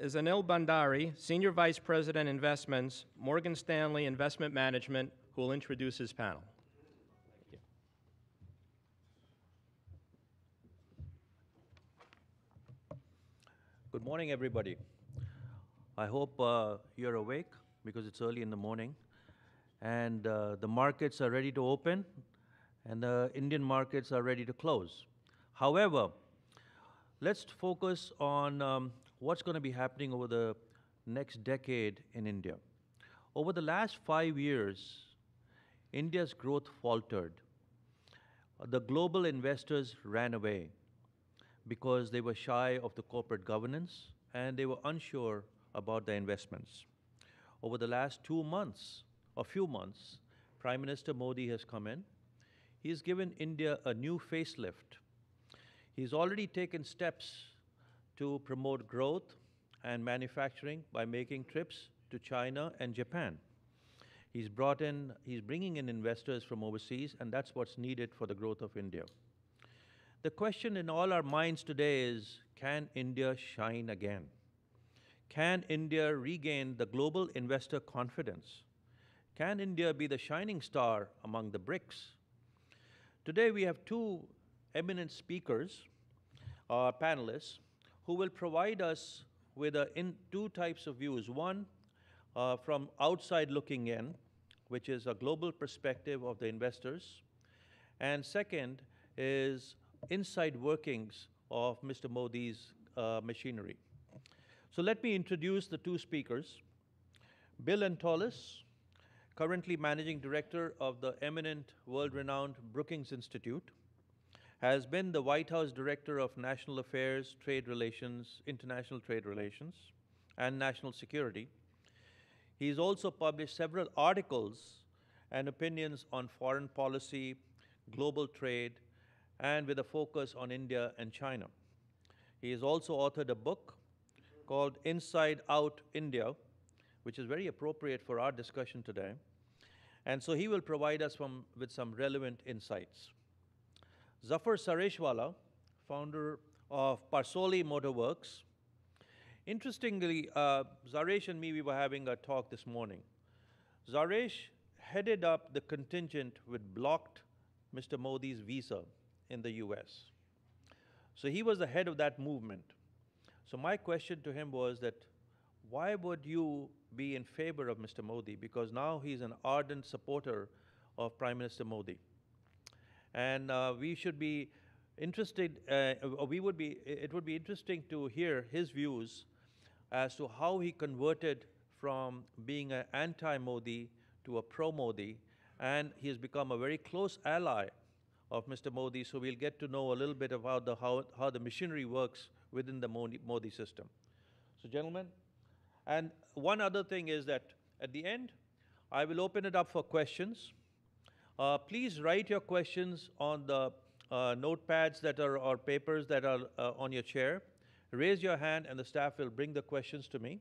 is Anil Bhandari, Senior Vice President Investments, Morgan Stanley Investment Management, who will introduce his panel. Thank you. Good morning, everybody. I hope you're awake because it's early in the morning. And the markets are ready to open, and the Indian markets are ready to close. However, let's focus on what's going to be happening over the next decade in India. Over the last 5 years, India's growth faltered. The global investors ran away because they were shy of the corporate governance and they were unsure about their investments. Over the last 2 months, or few months, Prime Minister Modi has come in. He's given India a new facelift. He's already taken steps to promote growth and manufacturing by making trips to China and Japan. He's bringing in investors from overseas, and that's what's needed for the growth of India. The question in all our minds today is, can India shine again? Can India regain the global investor confidence? Can India be the shining star among the BRICS? Today we have two eminent speakers, panelists, who will provide us with two types of views. One, from outside looking in, which is a global perspective of the investors. And second is inside workings of Mr. Modi's machinery. So let me introduce the two speakers. Bill Antholis, currently Managing Director of the eminent, world-renowned Brookings Institute, has been the White House Director of National Affairs, Trade Relations, International Trade Relations, and National Security. He's also published several articles and opinions on foreign policy, global trade, and with a focus on India and China. He has also authored a book called Inside Out India, which is very appropriate for our discussion today. And so he will provide us with some relevant insights. Zafar Sareshwala, founder of Parsoli Motorworks. Interestingly, Zaresh and me, we were having a talk this morning. Zaresh headed up the contingent which blocked Mr. Modi's visa in the US. So he was the head of that movement. So my question to him was that, why would you be in favor of Mr. Modi? Because now he's an ardent supporter of Prime Minister Modi. And we should be interested, it would be interesting to hear his views as to how he converted from being an anti-Modi to a pro-Modi, and he has become a very close ally of Mr. Modi, so we'll get to know a little bit about how the machinery works within the Modi system. So gentlemen, and one other thing is that at the end, I will open it up for questions. Please write your questions on the notepads that are, or papers that are on your chair. Raise your hand and the staff will bring the questions to me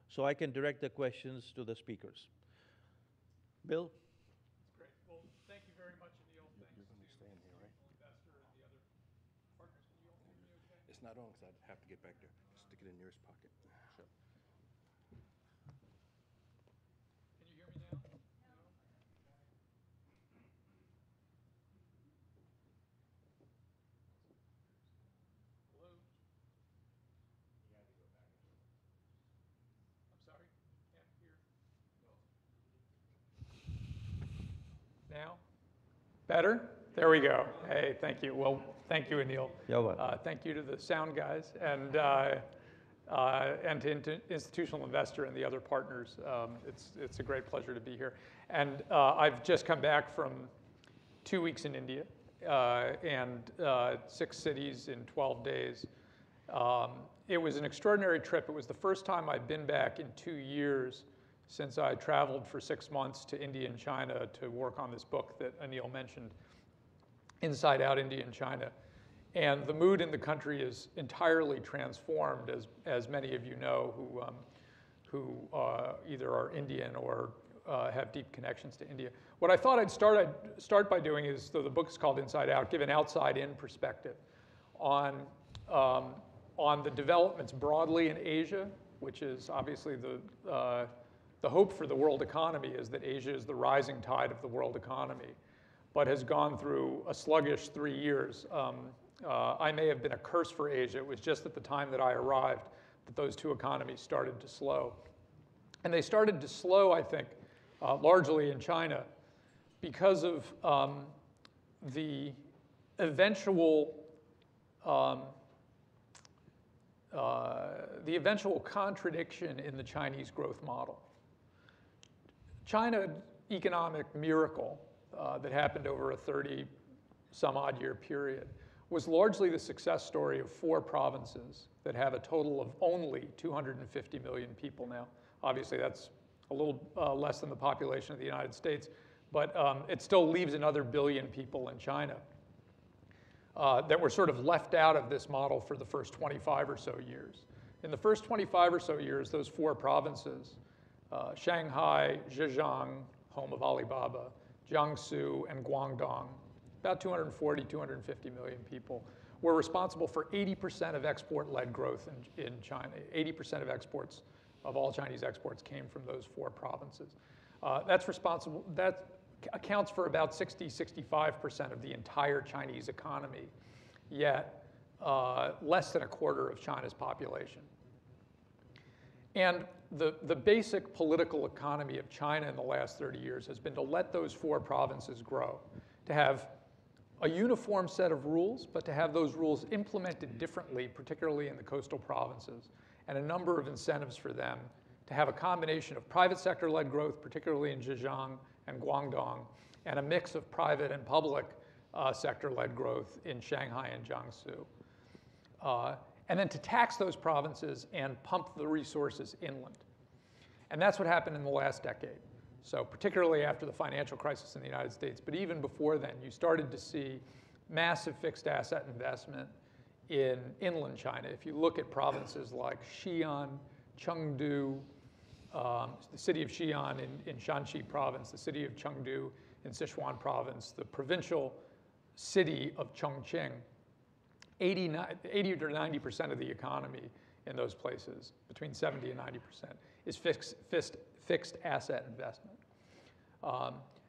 so I can direct the questions to the speakers. Bill? Great. Well, thank you very much, Anil. Thanks to Investor and the other partners. Can you all hear me okay? It's not on because I'd have to get back there. Stick it in nearest pocket. Sure. Can you hear me now? No. Hello? I'm sorry? Can't hear. Now? Better? There we go. Hey, thank you. Well, thank you, Anil. You're welcome. Thank you to the sound guys and to Institutional Investor and the other partners. It's a great pleasure to be here. And I've just come back from 2 weeks in India and 6 cities in 12 days. It was an extraordinary trip. It was the first time I'd been back in 2 years since I traveled for 6 months to India and China to work on this book that Anil mentioned, Inside Out India and China. And the mood in the country is entirely transformed, as many of you know who either are Indian or have deep connections to India. What I thought I'd start by doing is, though the book is called Inside Out, give an outside-in perspective on the developments broadly in Asia which is obviously the hope for the world economy is that Asia is the rising tide of the world economy, but has gone through a sluggish 3 years. I may have been a curse for Asia. It was just at the time that I arrived that those two economies started to slow. And they started to slow, I think, largely in China because of the eventual contradiction in the Chinese growth model. China's economic miracle that happened over a 30-some-odd year period was largely the success story of 4 provinces that have a total of only 250 million people now. Obviously, that's a little less than the population of the United States, but it still leaves another billion people in China that were sort of left out of this model for the first 25 or so years. In the first 25 or so years, those 4 provinces, Shanghai, Zhejiang, home of Alibaba, Jiangsu, and Guangdong, about 240, 250 million people, were responsible for 80% of export-led growth in China. 80% of exports, of all Chinese exports, came from those 4 provinces. That accounts for about 60, 65% of the entire Chinese economy, yet less than a quarter of China's population. And the basic political economy of China in the last 30 years has been to let those 4 provinces grow, to have a uniform set of rules, but to have those rules implemented differently, particularly in the coastal provinces, and a number of incentives for them to have a combination of private sector-led growth, particularly in Zhejiang and Guangdong, and a mix of private and public sector-led growth in Shanghai and Jiangsu. And then to tax those provinces and pump the resources inland. And that's what happened in the last decade. So particularly after the financial crisis in the United States, but even before then, you started to see massive fixed asset investment in inland China. If you look at provinces like Xi'an, Chengdu, the city of Xi'an in Shanxi province, the city of Chengdu in Sichuan province, the provincial city of Chongqing, 80 to 90% of the economy in those places, between 70 and 90%, is fixed asset investment.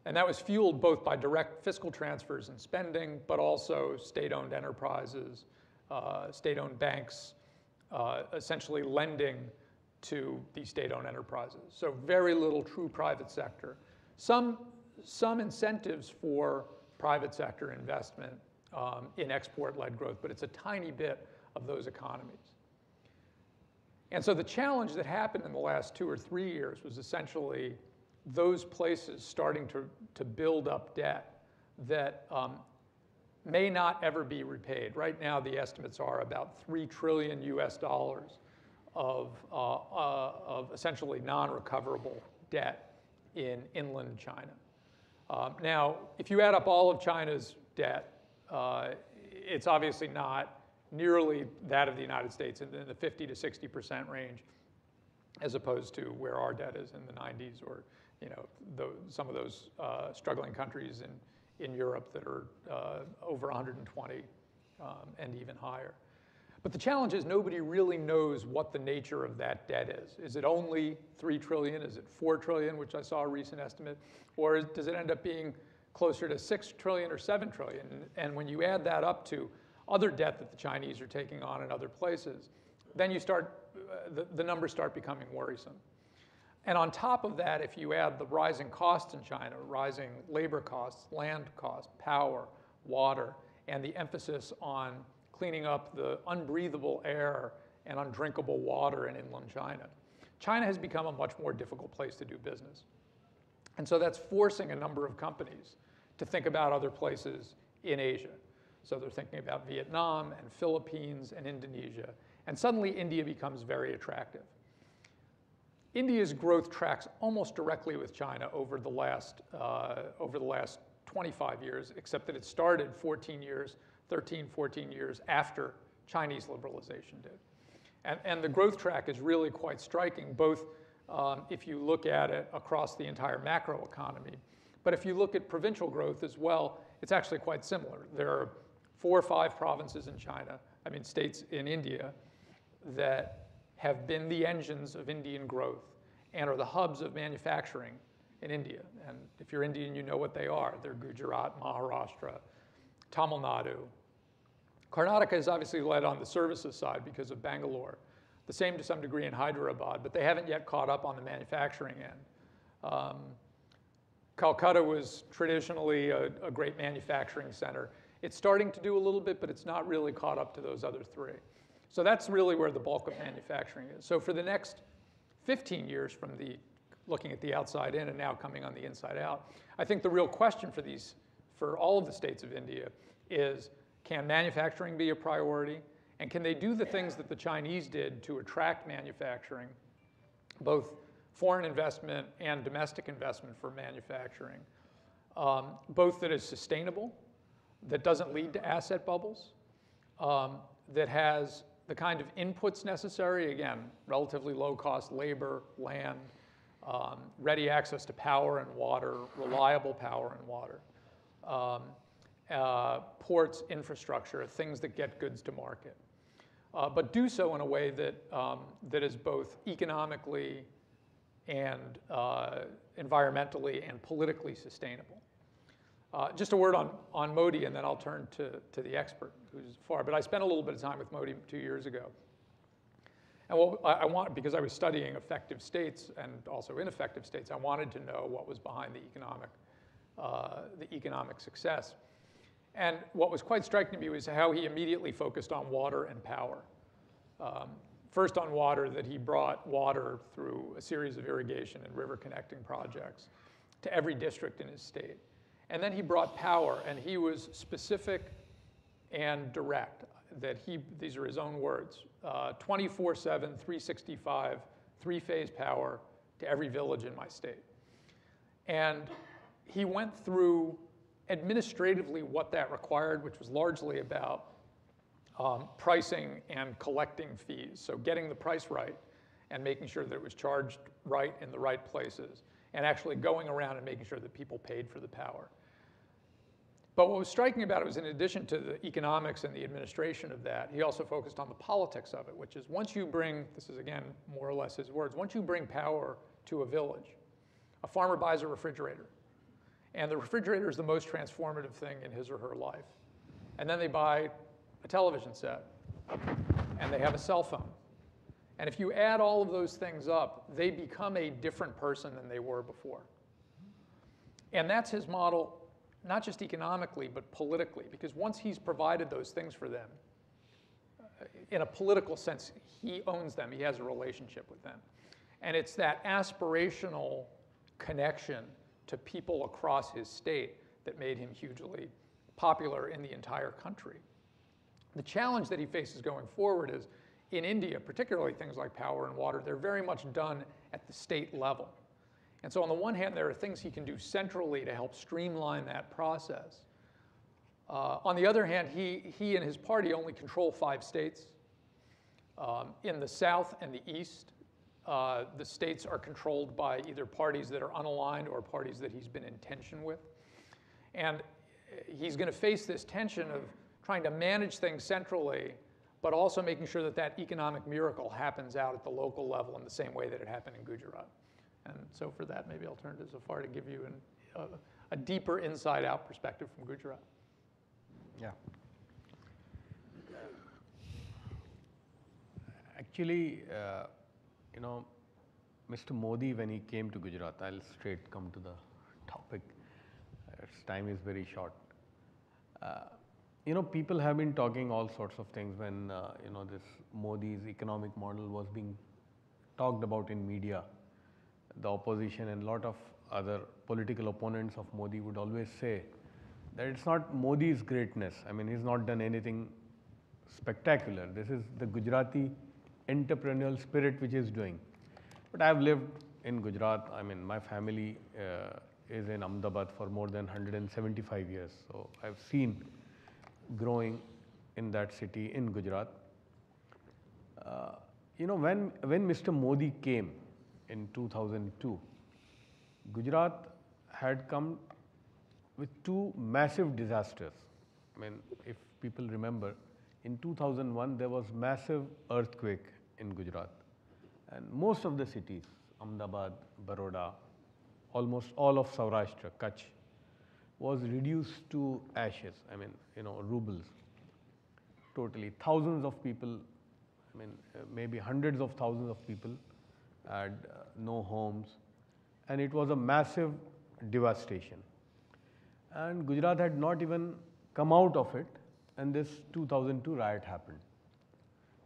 And that was fueled both by direct fiscal transfers and spending, but also state-owned enterprises, state-owned banks, essentially lending to these state-owned enterprises. So very little true private sector. Some incentives for private sector investment in export-led growth, but it's a tiny bit of those economies. And so the challenge that happened in the last 2 or 3 years was essentially those places starting to build up debt that may not ever be repaid. Right now, the estimates are about $3 trillion of essentially non-recoverable debt in inland China. Now, if you add up all of China's debt, it's obviously not nearly that of the United States in the 50 to 60% range, as opposed to where our debt is in the 90s, or some of those struggling countries in Europe that are over 120 and even higher. But the challenge is nobody really knows what the nature of that debt is. Is it only $3 trillion? Is it $4 trillion, which I saw a recent estimate? Or does it end up being closer to $6 trillion or $7 trillion? And when you add that up to other debt that the Chinese are taking on in other places, then you start, the numbers start becoming worrisome. And on top of that, if you add the rising costs in China, rising labor costs, land costs, power, water, and the emphasis on cleaning up the unbreathable air and undrinkable water in inland China, China has become a much more difficult place to do business. And so that's forcing a number of companies to think about other places in Asia. So they're thinking about Vietnam and Philippines and Indonesia. And suddenly India becomes very attractive. India's growth tracks almost directly with China over the last 25 years, except that it started 14 years after Chinese liberalization did. And the growth track is really quite striking, both if you look at it across the entire macro economy. But if you look at provincial growth as well, it's actually quite similar. There are 4 or 5 provinces in China, states in India, that have been the engines of Indian growth and are the hubs of manufacturing in India. And if you're Indian, you know what they are. They're Gujarat, Maharashtra, Tamil Nadu. Karnataka is obviously led on the services side because of Bangalore. The same to some degree in Hyderabad, but they haven't yet caught up on the manufacturing end. Calcutta was traditionally a great manufacturing center. It's starting to do a little bit, but it's not really caught up to those other three. So that's really where the bulk of manufacturing is. So for the next 15 years from looking at the outside in and now coming on the inside out, I think the real question for all of the states of India is, can manufacturing be a priority? And can they do the things that the Chinese did to attract manufacturing, both foreign investment and domestic investment for manufacturing, both that is sustainable, that doesn't lead to asset bubbles, that has the kind of inputs necessary, again, relatively low-cost labor, land, ready access to power and water, reliable power and water, ports, infrastructure, things that get goods to market. But do so in a way that is both economically and environmentally and politically sustainable. Just a word on Modi, and then I'll turn to the expert, who's Zafar. But I spent a little bit of time with Modi 2 years ago. And what because I was studying effective states and also ineffective states, I wanted to know what was behind the economic success. And what was quite striking to me was how he immediately focused on water and power. First on water, that he brought water through a series of irrigation and river connecting projects to every district in his state. And then he brought power, and he was specific and direct, that these are his own words, 24/7, 365, three-phase power to every village in my state. And he went through administratively what that required, which was largely about pricing and collecting fees. So getting the price right and making sure that it was charged right in the right places, and actually going around and making sure that people paid for the power. But what was striking about it was, in addition to the economics and the administration of that, he also focused on the politics of it, which is once you bring, this is again more or less his words, once you bring power to a village, a farmer buys a refrigerator. And the refrigerator is the most transformative thing in his or her life. And then they buy a television set, and they have a cell phone. And if you add all of those things up, they become a different person than they were before. And that's his model, not just economically, but politically, because once he's provided those things for them, in a political sense, he owns them, he has a relationship with them. And it's that aspirational connection to people across his state that made him hugely popular in the entire country. The challenge that he faces going forward is, in India, particularly things like power and water, they're very much done at the state level. And so on the one hand, there are things he can do centrally to help streamline that process. On the other hand, he and his party only control 5 states. In the South and the East, the states are controlled by either parties that are unaligned or parties that he's been in tension with. And he's going to face this tension of trying to manage things centrally, but also making sure that that economic miracle happens out at the local level in the same way that it happened in Gujarat. And so for that, maybe I'll turn to Zafar to give you a deeper inside-out perspective from Gujarat. Yeah. Actually, Mr. Modi, when he came to Gujarat, I'll straight come to the topic. Its time is very short. People have been talking all sorts of things when, this Modi's economic model was being talked about in media. The opposition and a lot of other political opponents of Modi would always say that it's not Modi's greatness. I mean, he's not done anything spectacular. This is the Gujarati entrepreneurial spirit which is doing. But I've lived in Gujarat. I mean, my family is in Ahmedabad for more than 175 years. So I've seen growing in that city in Gujarat. When Mr. Modi came in 2002, Gujarat had come with 2 massive disasters. I mean, if people remember, in 2001 there was massive earthquake in Gujarat. And most of the cities, Ahmedabad, Baroda, almost all of Saurashtra, Kutch, was reduced to ashes, I mean, rubles. Totally, thousands of people, maybe hundreds of thousands of people had no homes, and it was a massive devastation. And Gujarat had not even come out of it, and this 2002 riot happened,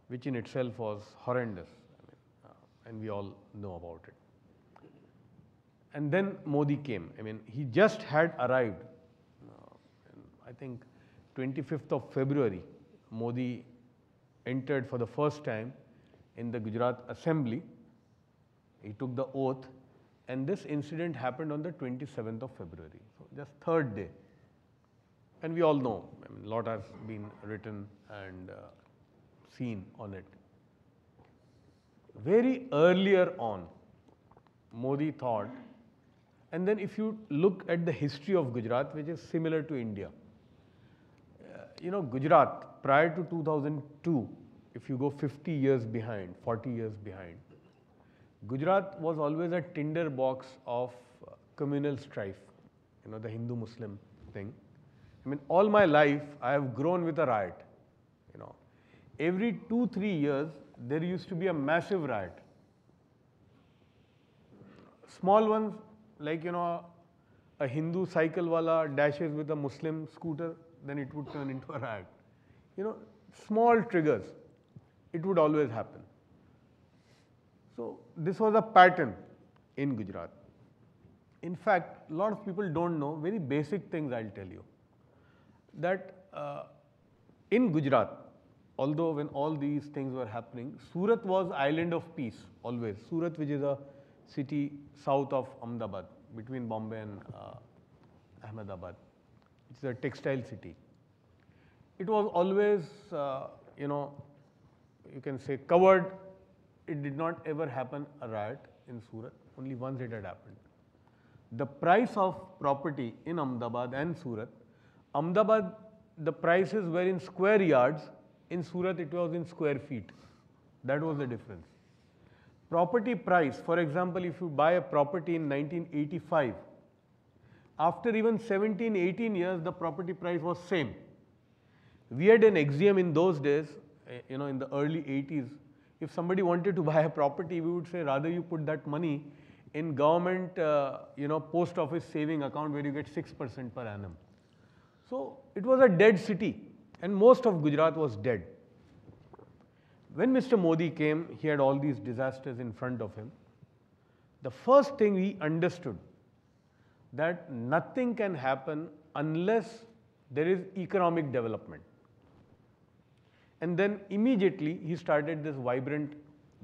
which in itself was horrendous, and we all know about it. And then Modi came. He just had arrived. I think 25th of February, Modi entered for the first time in the Gujarat Assembly. He took the oath, and this incident happened on the 27th of February, so just third day. And we all know, a lot has been written and seen on it. Very earlier on, Modi thought, and then if you look at the history of Gujarat, which is similar to India, Gujarat prior to 2002, if you go 50 years behind, 40 years behind, Gujarat was always a tinderbox of communal strife, the Hindu-Muslim thing. All my life, I have grown with a riot. Every 2-3 years, there used to be a massive riot. Small ones, like, a Hindu cycle wala dashes with a Muslim scooter, then it would turn into a riot. Small triggers, it would always happen. So this was a pattern in Gujarat. In fact, a lot of people don't know very basic things. I'll tell you that in Gujarat, although when all these things were happening, Surat was island of peace always. Surat, which is a city south of Ahmedabad, between Bombay and Ahmedabad. It's a textile city. It was always, you can say covered. It did not ever happen a riot in Surat. Only once it had happened. The price of property in Ahmedabad and Surat, Ahmedabad, the prices were in square yards. In Surat, it was in square feet. That was the difference. Property price, for example, if you buy a property in 1985, after even 17-18 years, the property price was same. We had an axiom in those days, in the early 80s. If somebody wanted to buy a property, we would say rather you put that money in government, post office saving account where you get 6% per annum. So it was a dead city, and most of Gujarat was dead. When Mr. Modi came, he had all these disasters in front of him. The first thing he understood that nothing can happen unless there is economic development. And then immediately he started this vibrant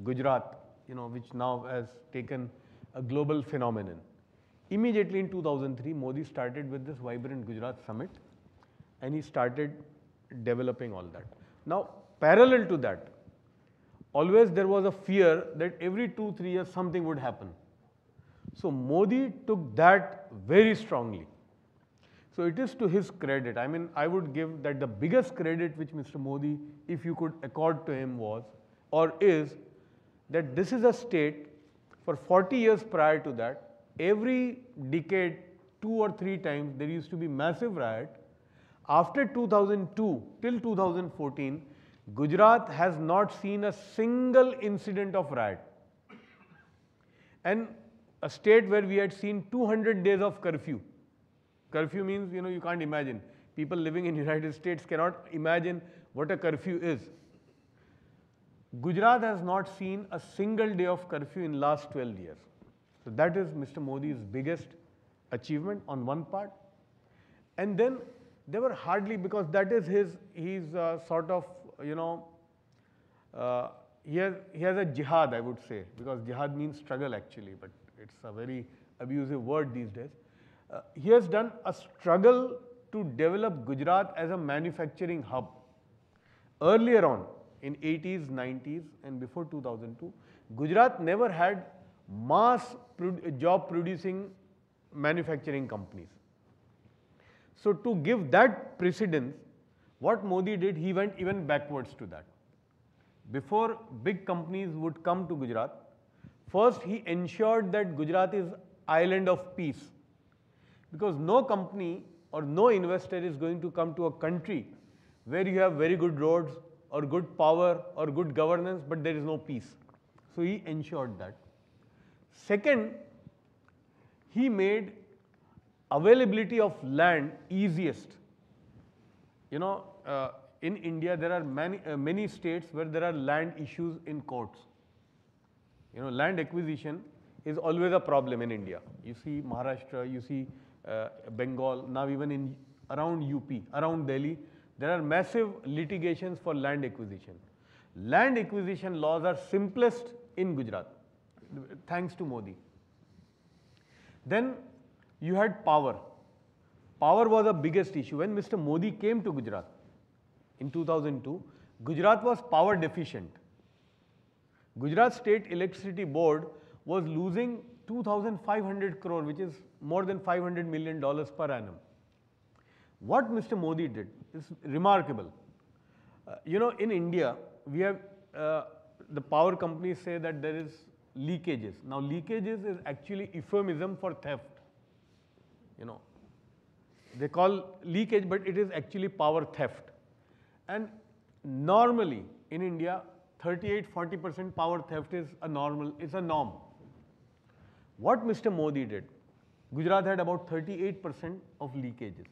Gujarat, which now has taken a global phenomenon. Immediately in 2003, Modi started with this vibrant Gujarat summit, and he started developing all that. Now, parallel to that, always there was a fear that every 2-3 years something would happen. So Modi took that very strongly. So it is to his credit. I would give that the biggest credit which Mr. Modi, if you could accord to him, was or is that this is a state for 40 years prior to that, every decade, 2 or 3 times, there used to be massive riot. After 2002 till 2014, Gujarat has not seen a single incident of riot. And a state where we had seen 200 days of curfew. Curfew means, you can't imagine. People living in United States cannot imagine what a curfew is. Gujarat has not seen a single day of curfew in last 12 years. So that is Mr. Modi's biggest achievement on one part. And then there were hardly, because that is he's sort of, he has a jihad, I would say, because jihad means struggle actually, but it's a very abusive word these days. He has done a struggle to develop Gujarat as a manufacturing hub. Earlier on, in 80s, 90s, and before 2002, Gujarat never had mass job producing manufacturing companies. So to give that precedence, what Modi did, he went even backwards to that. Before big companies would come to Gujarat, First, he ensured that Gujarat is island of peace, because no company or no investor is going to come to a country where you have very good roads or good power or good governance, but there is no peace. So he ensured that. Second, he made availability of land easiest. In India, there are many states where there are land issues in courts. Land acquisition is always a problem in India. You see Maharashtra, you see Bengal, now even around UP, around Delhi, there are massive litigations for land acquisition. Land acquisition laws are simplest in Gujarat, thanks to Modi. Then you had power. Power was the biggest issue. When Mr. Modi came to Gujarat in 2002, Gujarat was power deficient. Gujarat State Electricity Board was losing 2,500 crore, which is more than $500 million per annum. What Mr. Modi did is remarkable. In India, we have the power companies say that there is leakages. Now, leakages is actually euphemism for theft. They call leakage, but it is actually power theft. And normally in India, 38–40% power theft is a norm. What Mr. Modi did, Gujarat had about 38% of leakages.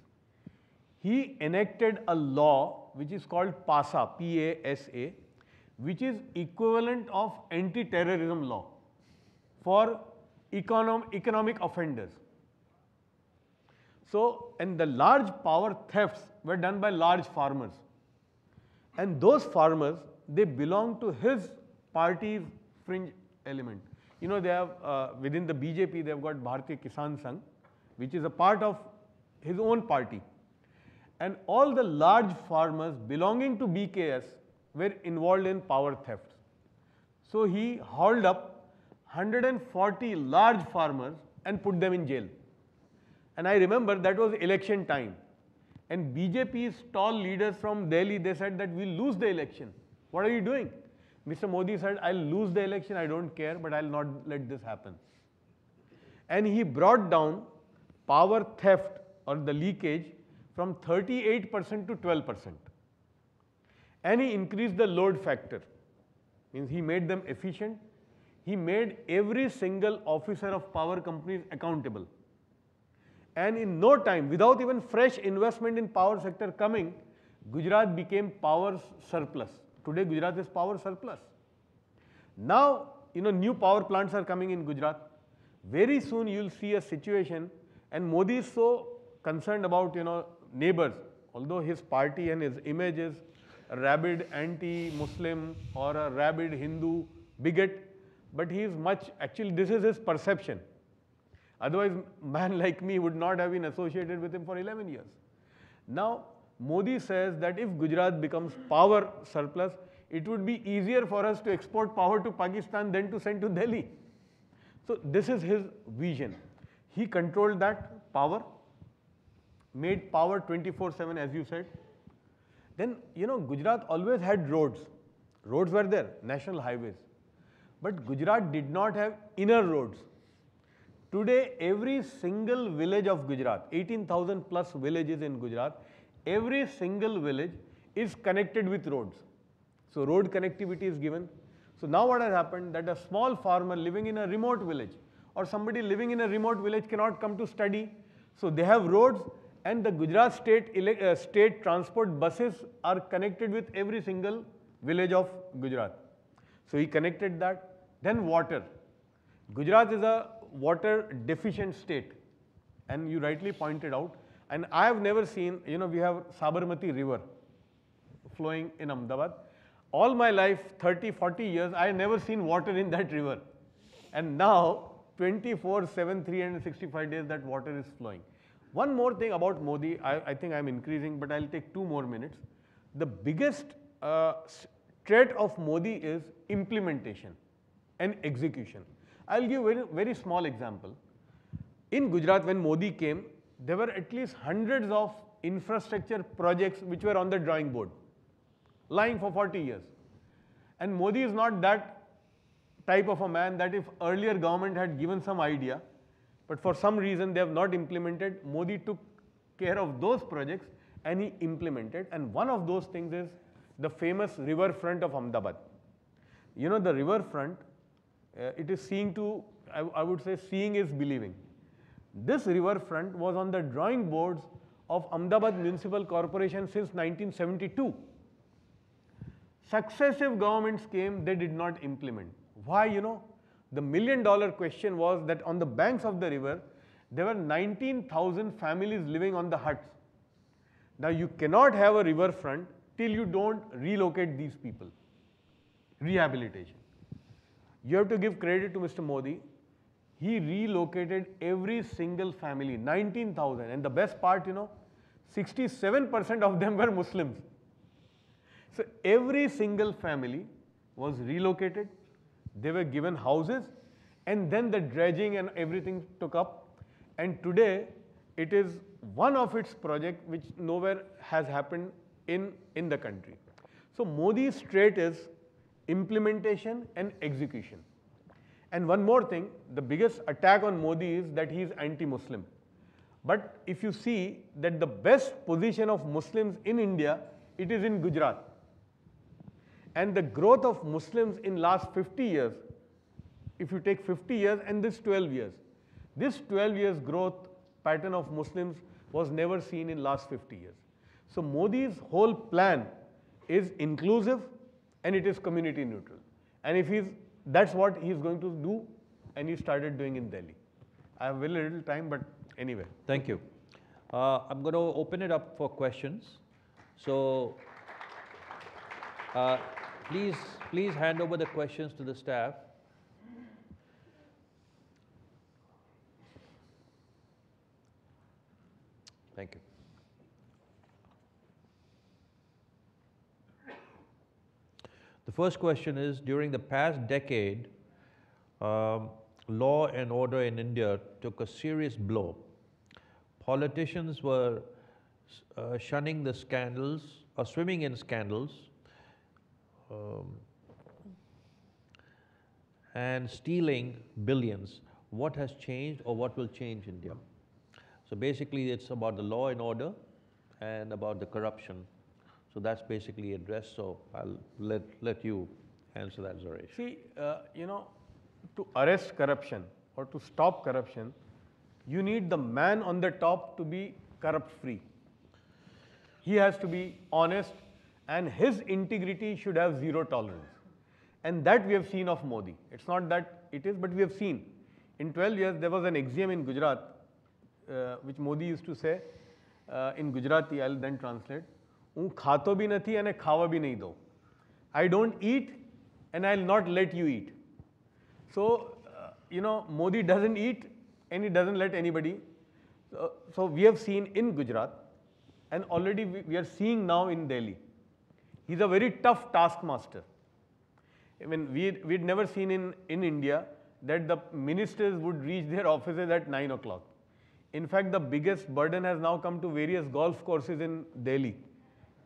He enacted a law which is called PASA, P-A-S-A, which is equivalent of anti-terrorism law for economic offenders. So, and the large power thefts were done by large farmers. And those farmers, they belong to his party's fringe element. They have, within the BJP, they have got Bharatiya Kisan Sangh, which is a part of his own party. And all the large farmers belonging to BKS were involved in power thefts. So he hauled up 140 large farmers and put them in jail. And I remember that was election time. And BJP's tall leaders from Delhi, they said that we'll lose the election. What are you doing? Mr. Modi said, I'll lose the election, I don't care, but I'll not let this happen. And he brought down power theft or the leakage from 38% to 12%. And he increased the load factor. Means he made them efficient. He made every single officer of power companies accountable. And in no time, without even fresh investment in power sector coming, Gujarat became power surplus. Today Gujarat is power surplus. Now, new power plants are coming in Gujarat. Very soon you will see a situation, and Modi is so concerned about, neighbors, although his party and his image is a rabid anti-Muslim or a rabid Hindu bigot, but he is actually this is his perception. Otherwise, a man like me would not have been associated with him for 11 years. Now, Modi says that if Gujarat becomes power surplus, it would be easier for us to export power to Pakistan than to send to Delhi. So this is his vision. He controlled that power, made power 24/7, as you said. Then, Gujarat always had roads. Roads were there, national highways. But Gujarat did not have inner roads. Today, every single village of Gujarat, 18,000 plus villages in Gujarat, every single village is connected with roads. So road connectivity is given. So now what has happened, that a small farmer living in a remote village or somebody living in a remote village cannot come to study. So they have roads, and the Gujarat state transport buses are connected with every single village of Gujarat. So he connected that. Then water. Gujarat is a water deficient state, and you rightly pointed out. And I have never seen, we have Sabarmati river flowing in Ahmedabad. All my life, 30, 40 years, I have never seen water in that river. And now, 24/7, 365 days, that water is flowing. One more thing about Modi, I think I'm increasing, but I'll take 2 more minutes. The biggest trait of Modi is implementation and execution. I'll give a very small example. In Gujarat, when Modi came, there were at least hundreds of infrastructure projects which were on the drawing board, lying for 40 years. And Modi is not that type of a man that if earlier government had given some idea, but for some reason they have not implemented, Modi took care of those projects and he implemented. And one of those things is the famous riverfront of Ahmedabad. You know, the riverfront, it is seeing to, I would say, seeing is believing. This riverfront was on the drawing boards of Ahmedabad Municipal Corporation since 1972. Successive governments came, they did not implement. Why? You know, the $1 million question was that on the banks of the river, there were 19,000 families living on the huts. Now you cannot have a riverfront till you don't relocate these people. Rehabilitation. You have to give credit to Mr. Modi. He relocated every single family, 19,000. And the best part, you know, 67% of them were Muslims. So every single family was relocated. They were given houses, and then the dredging and everything took up. And today, it is one of its projects which nowhere has happened in the country. So Modi's trait is implementation and execution. And one more thing, the biggest attack on Modi is that he is anti-Muslim. But if you see that the best position of Muslims in India, it is in Gujarat. And the growth of Muslims in last 50 years, if you take 50 years and this 12 years, this 12 years growth pattern of Muslims was never seen in last 50 years. So Modi's whole plan is inclusive and it is community neutral. And that's what he's going to do, and he started doing in Delhi. I have very little time, but anyway. Thank you. I'm going to open it up for questions. So please hand over the questions to the staff. Thank you. The first question is, during the past decade, law and order in India took a serious blow. Politicians were shunning the scandals or swimming in scandals and stealing billions. What has changed or what will change India? So basically it's about the law and order and about the corruption. So that's basically addressed, so I'll let you answer that, Zaresh. See, you know, to arrest corruption or to stop corruption, you need the man on the top to be corrupt-free. He has to be honest and his integrity should have zero tolerance. And that we have seen of Modi. It's not that it is, but we have seen. In 12 years, there was an axiom in Gujarat, which Modi used to say, in Gujarati, I'll then translate, હું ખાતો બી નથી અને ખાવા બી નહીં દઉં. I don't eat and I'll not let you eat. So, you know, Modi doesn't eat and he doesn't let anybody. So we have seen in Gujarat and already we are seeing now in Delhi. He's a very tough taskmaster. I mean, we'd never seen in India that the ministers would reach their offices at 9 o'clock. In fact, the biggest burden has now come to various golf courses in Delhi.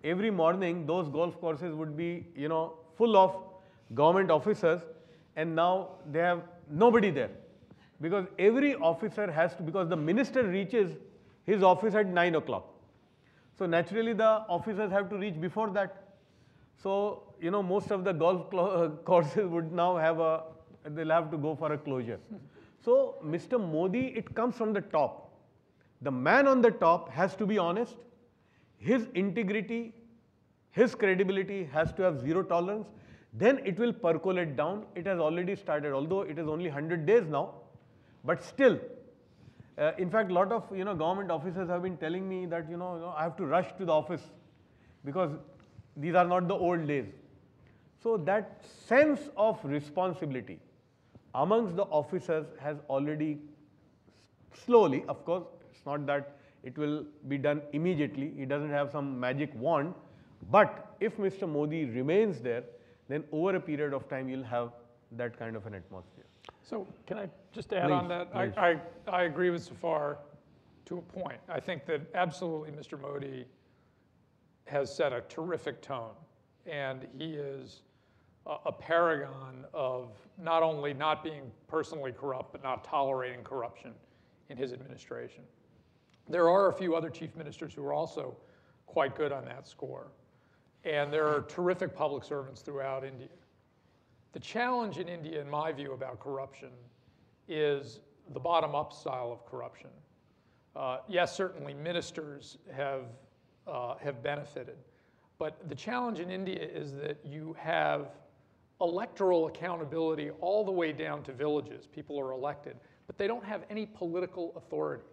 Every morning, those golf courses would be, you know, full of government officers, and now they have nobody there. Because every officer has to, because the minister reaches his office at 9 o'clock. So naturally, the officers have to reach before that. So, you know, most of the golf courses would now have they'll have to go for a closure. So, Mr. Modi, it comes from the top. The man on the top has to be honest. His integrity, his credibility has to have zero tolerance. Then it will percolate down. It has already started, although it is only 100 days now. But still, in fact, a lot of government officers have been telling me that I have to rush to the office because these are not the old days. So that sense of responsibility amongst the officers has already slowly, of course, it's not that it will be done immediately. He doesn't have some magic wand. But if Mr. Modi remains there, then over a period of time, you'll have that kind of an atmosphere. So can I just add on that? I agree with Zafar to a point. I think that absolutely Mr. Modi has set a terrific tone. And he is a paragon of not only not being personally corrupt, but not tolerating corruption in his administration. There are a few other chief ministers who are also quite good on that score. And there are terrific public servants throughout India. The challenge in India, in my view, about corruption is the bottom-up style of corruption. Yes, certainly ministers have benefited. But the challenge in India is that you have electoral accountability all the way down to villages. People are elected, but they don't have any political authority.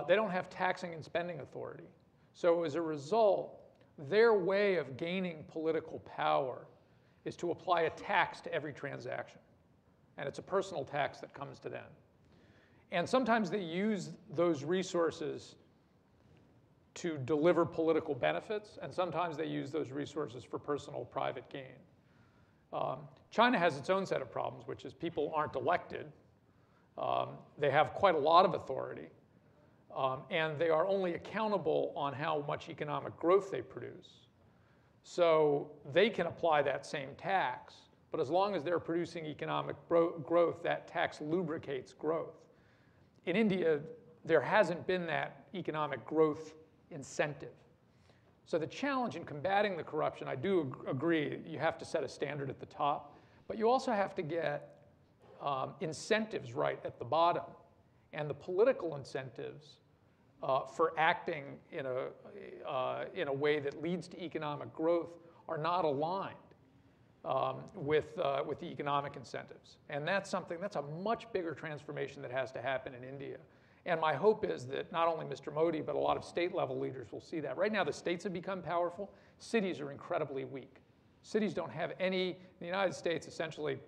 They don't have taxing and spending authority. So as a result, their way of gaining political power is to apply a tax to every transaction. And it's a personal tax that comes to them. And sometimes they use those resources to deliver political benefits, and sometimes they use those resources for personal private gain. China has its own set of problems, which is people aren't elected. They have quite a lot of authority, and they are only accountable on how much economic growth they produce. So they can apply that same tax, but as long as they're producing economic growth, that tax lubricates growth. In India, there hasn't been that economic growth incentive. So the challenge in combating the corruption, I do agree, you have to set a standard at the top, but you also have to get incentives right at the bottom. And the political incentives for acting in a way that leads to economic growth are not aligned with the economic incentives. And that's a much bigger transformation that has to happen in India. And my hope is that not only Mr. Modi, but a lot of state-level leaders will see that. Right now, the states have become powerful. Cities are incredibly weak. Cities don't have any, in the United States, essentially,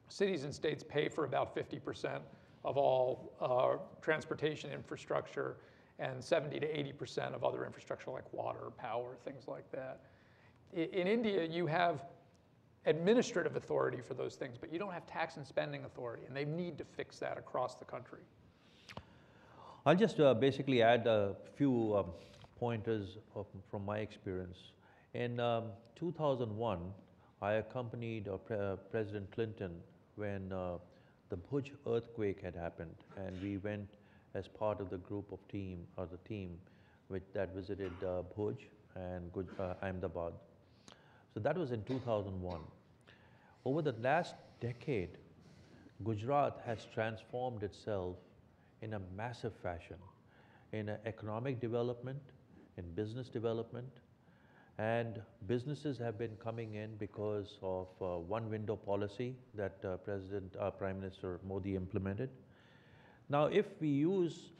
cities and states pay for about 50% of all transportation infrastructure and 70 to 80% of other infrastructure like water, power, things like that. In India, you have administrative authority for those things, but you don't have tax and spending authority, and they need to fix that across the country. I'll just basically add a few pointers from my experience. In 2001, I accompanied President Clinton when the Bhuj earthquake had happened, and we went as part of the group of team that visited Bhuj and Ahmedabad. So that was in 2001. Over the last decade, Gujarat has transformed itself in a massive fashion in economic development, in business development, and businesses have been coming in because of one window policy that Prime Minister Modi implemented. Now, if we use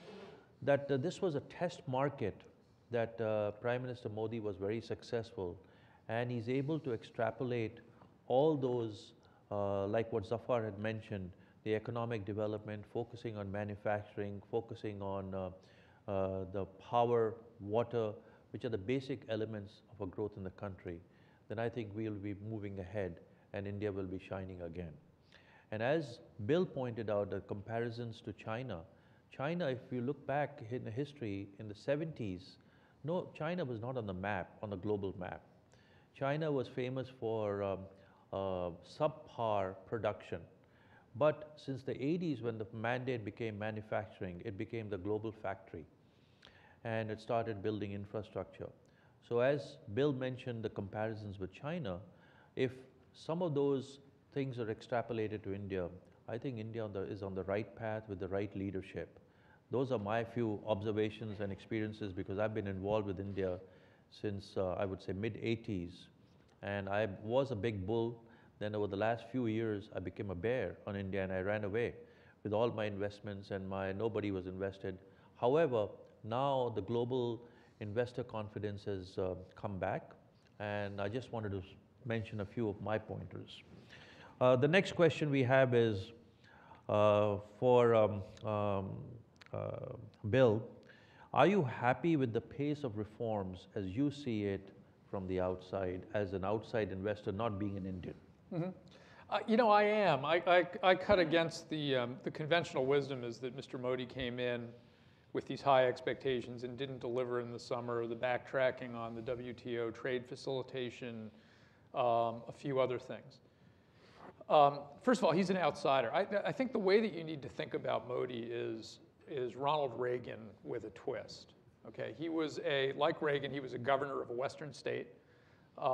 that this was a test market, that Prime Minister Modi was very successful, and he's able to extrapolate all those, like what Zafar had mentioned, the economic development, focusing on manufacturing, focusing on the power, water, which are the basic elements of a growth in the country, then I think we'll be moving ahead and India will be shining again. And as Bill pointed out, the comparisons to China, if you look back in the history, in the 70s, no, China was not on the map, on the global map. China was famous for subpar production. But since the 80s, when the mandate became manufacturing, it became the global factory. And it started building infrastructure. So as Bill mentioned the comparisons with China, if some of those things are extrapolated to India, I think India is on the right path with the right leadership. Those are my few observations and experiences, because I've been involved with India since, I would say, mid-80s. And I was a big bull. Then over the last few years, I became a bear on India, and I ran away with all my investments, and nobody was invested. However, now the global investor confidence has come back, and I just wanted to mention a few of my pointers. The next question we have is for Bill. Are you happy with the pace of reforms as you see it from the outside, as an outside investor, not being an Indian? Mm-hmm. You know, I am. I cut against the conventional wisdom is that Mr. Modi came in with these high expectations and didn't deliver in the summer, the backtracking on the WTO trade facilitation, a few other things. First of all, he's an outsider. I think the way that you need to think about Modi is Ronald Reagan with a twist. Okay, he was like Reagan, he was a governor of a Western state. He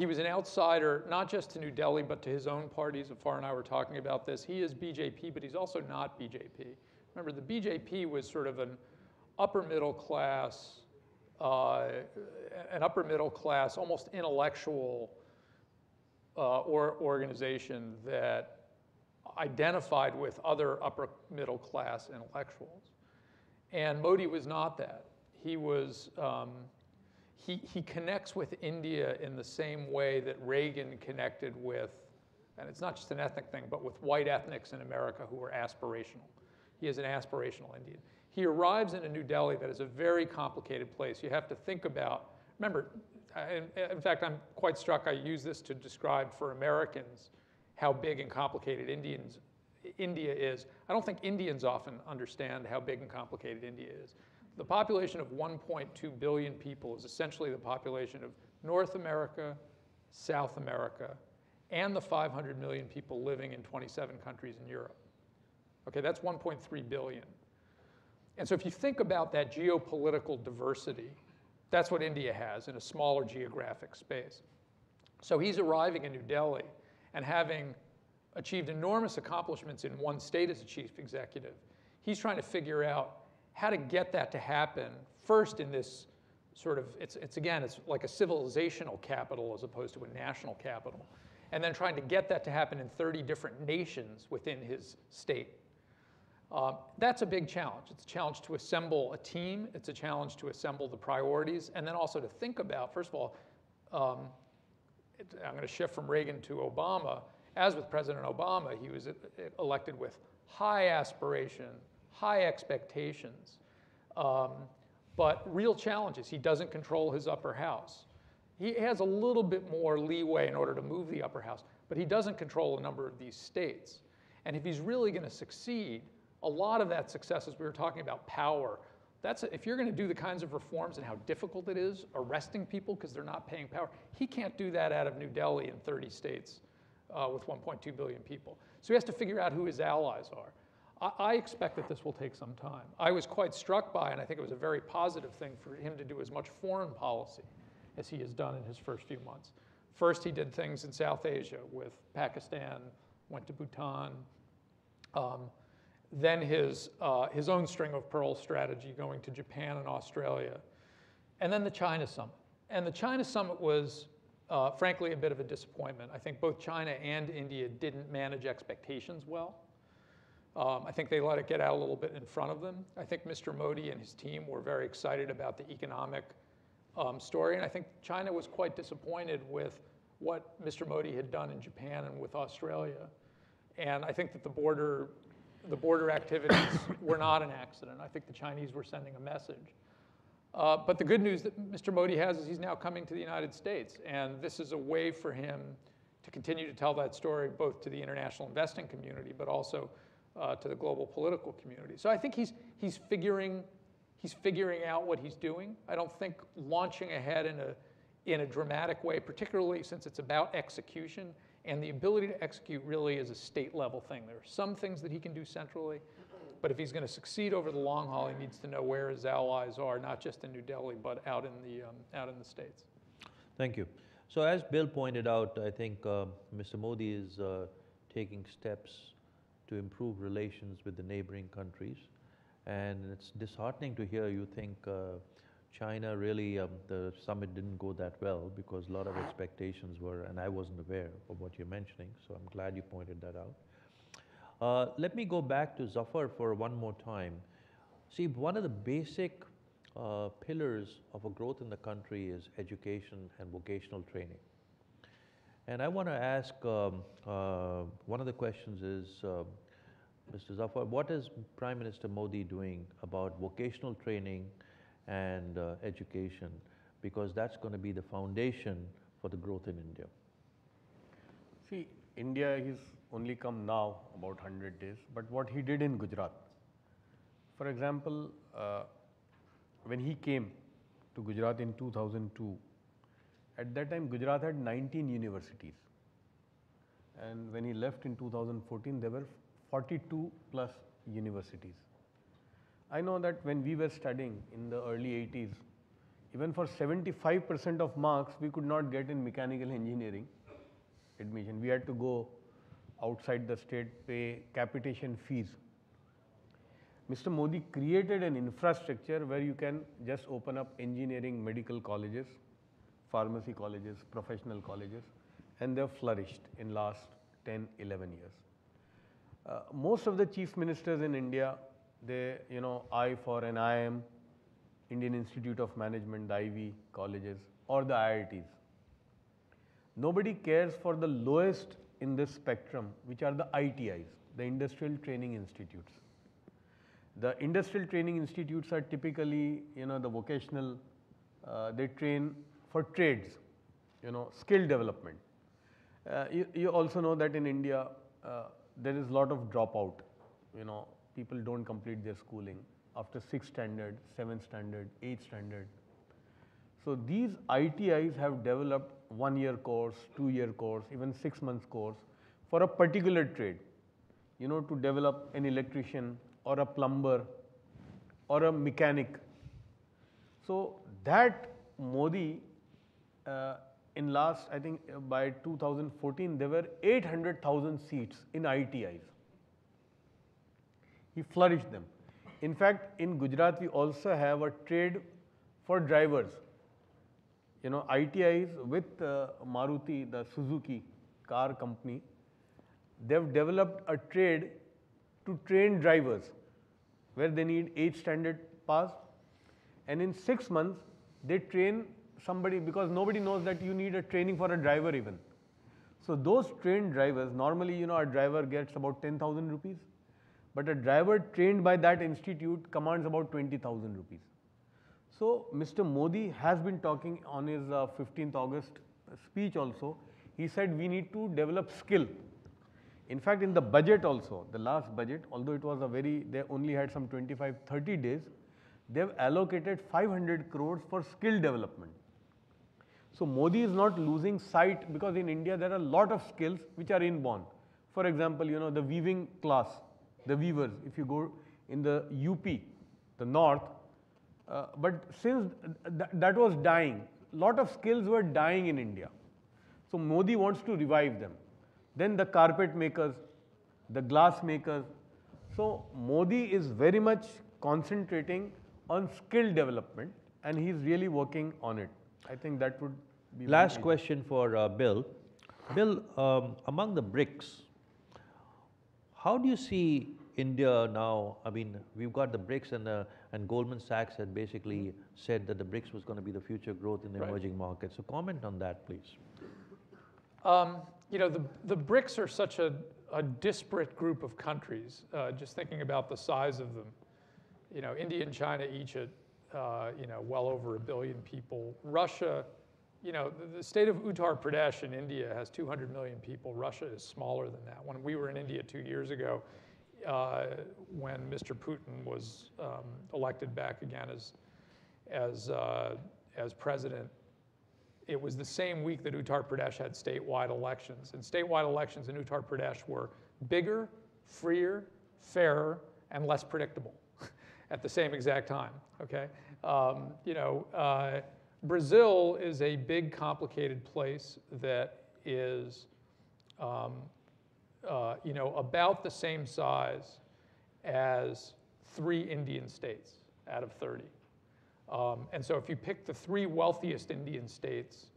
was an outsider, not just to New Delhi, but to his own party. Zafar and I were talking about this. He is BJP, but he's also not BJP. Remember, the BJP was sort of an upper middle class, almost intellectual organization that identified with other upper middle class intellectuals. And Modi was not that. He was, he connects with India in the same way that Reagan connected with, and it's not just an ethnic thing, but with white ethnics in America who were aspirational. He is an aspirational Indian. He arrives in a New Delhi that is a very complicated place. You have to think about, remember, in fact, I'm quite struck, I use this to describe for Americans how big and complicated India is. I don't think Indians often understand how big and complicated India is. The population of 1.2 billion people is essentially the population of North America, South America, and the 500 million people living in 27 countries in Europe. Okay, that's 1.3 billion. And so if you think about that geopolitical diversity, that's what India has in a smaller geographic space. So he's arriving in New Delhi and having achieved enormous accomplishments in one state as a chief executive. He's trying to figure out how to get that to happen first in this sort of, it's like a civilizational capital as opposed to a national capital. And then trying to get that to happen in 30 different nations within his state. That's a big challenge. It's a challenge to assemble a team. It's a challenge to assemble the priorities. And then also to think about, first of all, I'm going to shift from Reagan to Obama. As with President Obama, he was elected with high aspiration, high expectations, but real challenges. He doesn't control his upper house. He has a little bit more leeway in order to move the upper house, but he doesn't control a number of these states. And if he's really going to succeed, a lot of that success, as we were talking about power, if you're going to do the kinds of reforms and how difficult it is arresting people because they're not paying power, he can't do that out of New Delhi in 30 states with 1.2 billion people. So he has to figure out who his allies are. I expect that this will take some time. I was quite struck by, and I think it was a very positive thing for him to do as much foreign policy as he has done in his first few months. First, he did things in South Asia with Pakistan, went to Bhutan. Then his own string of pearls strategy going to Japan and Australia. And then the China summit. And the China summit was, frankly, a bit of a disappointment. I think both China and India didn't manage expectations well. I think they let it get out a little bit in front of them. I think Mr. Modi and his team were very excited about the economic story. And I think China was quite disappointed with what Mr. Modi had done in Japan and with Australia. And I think that the border activities were not an accident. I think the Chinese were sending a message. But the good news that Mr. Modi has is he's now coming to the United States. And this is a way for him to continue to tell that story both to the international investing community, but also to the global political community. So I think he's figuring out what he's doing. I don't think launching ahead in a dramatic way, particularly since it's about execution, and the ability to execute really is a state-level thing. There are some things that he can do centrally, but if he's going to succeed over the long haul, he needs to know where his allies are, not just in New Delhi, but out in the States. Thank you. So as Bill pointed out, I think Mr. Modi is taking steps to improve relations with the neighboring countries. And it's disheartening to hear you think China really, the summit didn't go that well because a lot of expectations were, and I wasn't aware of what you're mentioning, so I'm glad you pointed that out. Let me go back to Zafar for one more time. See, one of the basic pillars of a growth in the country is education and vocational training. And I want to ask, one of the questions is, Mr. Zafar, what is Prime Minister Modi doing about vocational training and education? Because that's going to be the foundation for the growth in India. See, India, he's only come now, about 100 days, but what he did in Gujarat. For example, when he came to Gujarat in 2002, At that time, Gujarat had 19 universities. And when he left in 2014, there were 42 plus universities. I know that when we were studying in the early 80s, even for 75% of marks, we could not get in mechanical engineering admission. We had to go outside the state, pay capitation fees. Mr. Modi created an infrastructure where you can just open up engineering, medical colleges, pharmacy colleges, professional colleges, and they've flourished in last 10, 11 years. Most of the chief ministers in India, they, I for an IIM, Indian Institute of Management, the Ivy colleges, or the IITs. Nobody cares for the lowest in this spectrum, which are the ITIs, the Industrial Training Institutes. The Industrial Training Institutes are typically, the vocational, they train for trades, skill development. You also know that in India, there is a lot of dropout. People don't complete their schooling after 6th standard, 7th standard, 8th standard. So these ITIs have developed 1-year course, 2-year course, even 6 months course for a particular trade, to develop an electrician or a plumber or a mechanic. So that Modi, in last, I think by 2014, there were 800,000 seats in ITIs. He flourished them. In fact, in Gujarat, we also have a trade for drivers. ITIs with Maruti, the Suzuki car company, they've developed a trade to train drivers where they need 8th standard pass, and in 6 months they train somebody, because nobody knows that you need a training for a driver even. So those trained drivers, normally a driver gets about 10,000 rupees, but a driver trained by that institute commands about 20,000 rupees. So Mr. Modi has been talking on his 15th August speech also. He said we need to develop skill. In fact, in the budget also, the last budget, although it was they only had some 25, 30 days, they've allocated 500 crores for skill development. So Modi is not losing sight, because in India there are a lot of skills which are inborn. For example, the weaving class, the weavers, if you go in the UP, the north, but since that was dying, lot of skills were dying in India. So Modi wants to revive them. Then the carpet makers, the glass makers. So Modi is very much concentrating on skill development, and he's really working on it. I think that would be Last question for Bill. Bill, among the BRICS, how do you see India now? I mean, we've got the BRICS, and Goldman Sachs had basically said that the BRICS was going to be the future growth in the emerging markets. So comment on that, please. The BRICS are such a disparate group of countries, just thinking about the size of them. India and China each at, well over 1 billion people. Russia, the state of Uttar Pradesh in India has 200 million people. Russia is smaller than that. When we were in India 2 years ago, when Mr. Putin was elected back again as president, it was the same week that Uttar Pradesh had statewide elections. And statewide elections in Uttar Pradesh were bigger, freer, fairer, and less predictable at the same exact time, okay? Brazil is a big, complicated place that is, about the same size as 3 Indian states out of 30. And so if you pick the 3 wealthiest Indian states,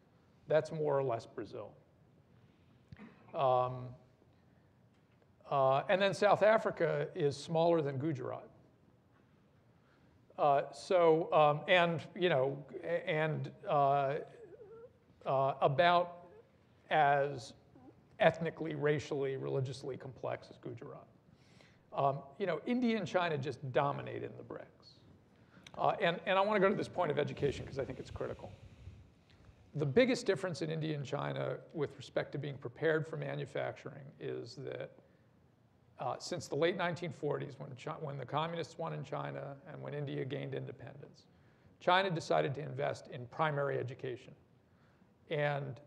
that's more or less Brazil. And then South Africa is smaller than Gujarat. About as ethnically, racially, religiously complex as Gujarat. India and China just dominate in the BRICS. And I want to go to this point of education because I think it's critical. The biggest difference in India and China with respect to being prepared for manufacturing is that since the late 1940s, when the communists won in China and when India gained independence, China decided to invest in primary education. and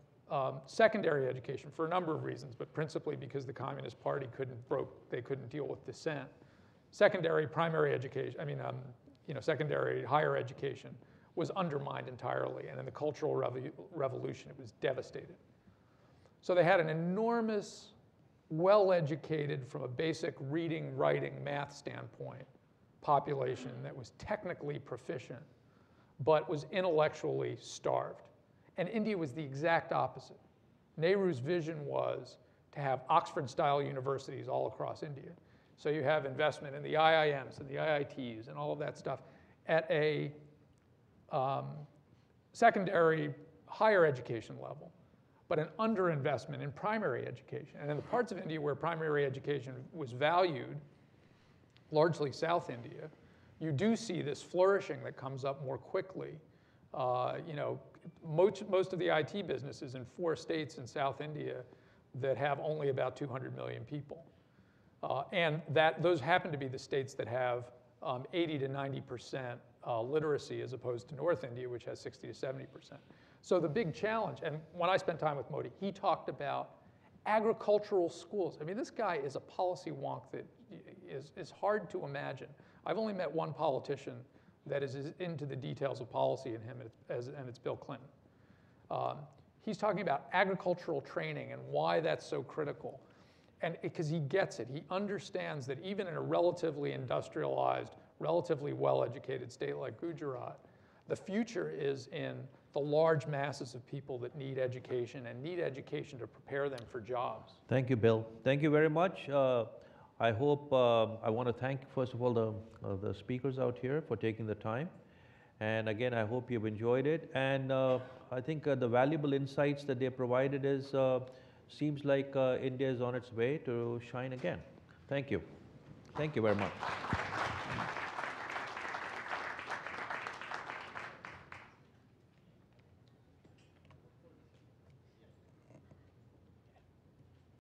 secondary education for a number of reasons, but principally because the Communist Party they couldn't deal with dissent. Secondary primary education, secondary higher education was undermined entirely, and in the Cultural Revolution, it was devastated. So they had an enormous, well-educated, from a basic reading, writing, math standpoint, population that was technically proficient, but was intellectually starved. And India was the exact opposite. Nehru's vision was to have Oxford-style universities all across India. So you have investment in the IIMs and the IITs and all of that stuff at a secondary higher education level, but an underinvestment in primary education. And in the parts of India where primary education was valued, largely South India, you do see this flourishing that comes up more quickly. Most of the IT businesses in 4 states in South India that have only about 200 million people. And those happen to be the states that have 80 to 90% literacy as opposed to North India, which has 60 to 70%. So the big challenge, and when I spent time with Modi, he talked about agricultural schools. I mean, this guy is a policy wonk that is hard to imagine. I've only met one politician that is into the details of policy in him, and it's Bill Clinton. He's talking about agricultural training and why that's so critical. And because he gets it, he understands that even in a relatively industrialized, relatively well-educated state like Gujarat, the future is in the large masses of people that need education and need education to prepare them for jobs. Thank you, Bill. Thank you very much. I hope, I want to thank, first of all, the speakers out here for taking the time. And again, I hope you've enjoyed it. And I think the valuable insights that they provided is, seems like India is on its way to shine again. Thank you. Thank you very much.